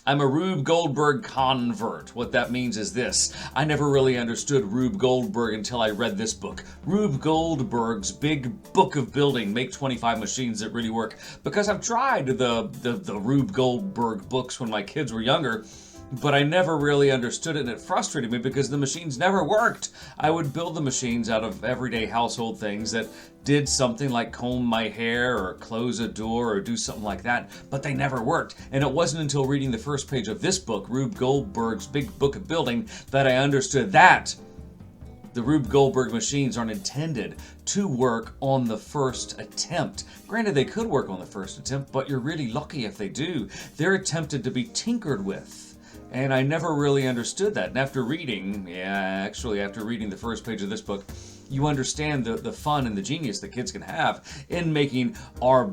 I'm a Rube Goldberg convert. What that means is this. I never really understood Rube Goldberg until I read this book. Rube Goldberg's Big Book of Building, Make 25 Machines That Really Work. Because I've tried the Rube Goldberg books when my kids were younger, but I never really understood it, and it frustrated me because the machines never worked. I would build the machines out of everyday household things that did something like comb my hair or close a door or do something like that, but they never worked. And it wasn't until reading the first page of this book, Rube Goldberg's Big Book of Building, that I understood that the Rube Goldberg machines aren't intended to work on the first attempt. Granted, they could work on the first attempt, but you're really lucky if they do. They're attempted to be tinkered with. And I never really understood that. And after reading the first page of this book, you understand the fun and the genius that kids can have in making our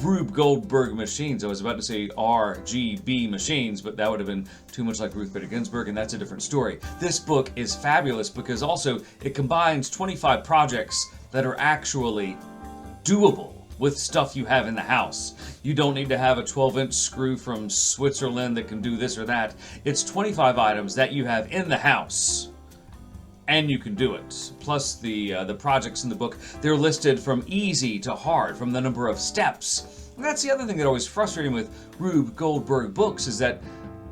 Rube Goldberg machines. I was about to say RGB machines, but that would have been too much like Ruth Bader Ginsburg, and that's a different story. This book is fabulous because also it combines 25 projects that are actually doable with stuff you have in the house. You don't need to have a 12-inch screw from Switzerland that can do this or that. It's 25 items that you have in the house, and you can do it. Plus the projects in the book, they're listed from easy to hard, from the number of steps. And that's the other thing that always frustrated me with Rube Goldberg books is that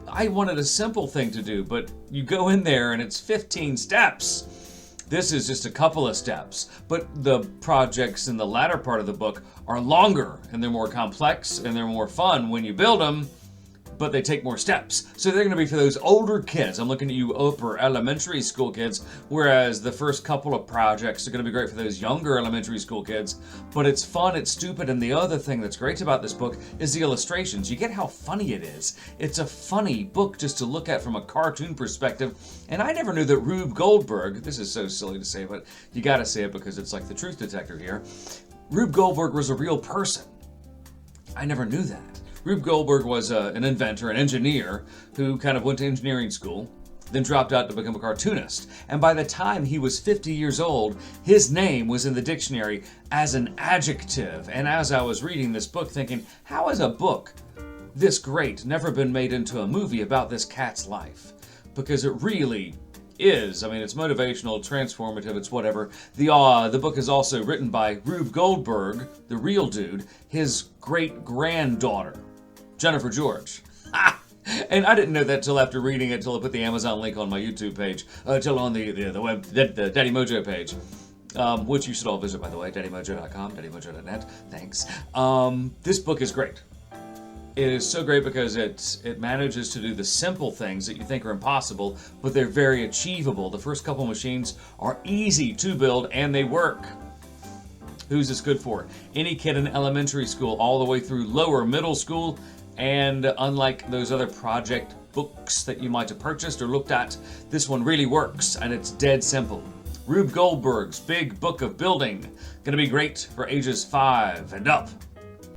I wanted a simple thing to do, but you go in there and it's 15 steps. This is just a couple of steps, but the projects in the latter part of the book are longer and they're more complex and they're more fun when you build them, but they take more steps. So they're going to be for those older kids. I'm looking at you upper elementary school kids, whereas the first couple of projects are going to be great for those younger elementary school kids. But it's fun, it's stupid, and the other thing that's great about this book is the illustrations. You get how funny it is. It's a funny book just to look at from a cartoon perspective. And I never knew that Rube Goldberg, this is so silly to say, but you got to say it because it's like the truth detector here. Rube Goldberg was a real person. I never knew that. Rube Goldberg was an inventor, an engineer, who kind of went to engineering school, then dropped out to become a cartoonist. And by the time he was 50 years old, his name was in the dictionary as an adjective. And as I was reading this book thinking, how has a book this great never been made into a movie about this cat's life? Because it really is. I mean, it's motivational, transformative, it's whatever. The book is also written by Rube Goldberg, the real dude, his great-granddaughter, Jennifer George. And I didn't know that till after reading it, till I put the Amazon link on my YouTube page, till on the Daddy Mojo page, which you should all visit, by the way, daddymojo.com, daddymojo.net. Thanks. This book is great. It is so great because it manages to do the simple things that you think are impossible, but they're very achievable. The first couple machines are easy to build, and they work. Who's this good for? Any kid in elementary school all the way through lower middle school, and unlike those other project books that you might have purchased or looked at, this one really works, and it's dead simple. Rube Goldberg's Big Book of Building. Gonna be great for ages 5 and up.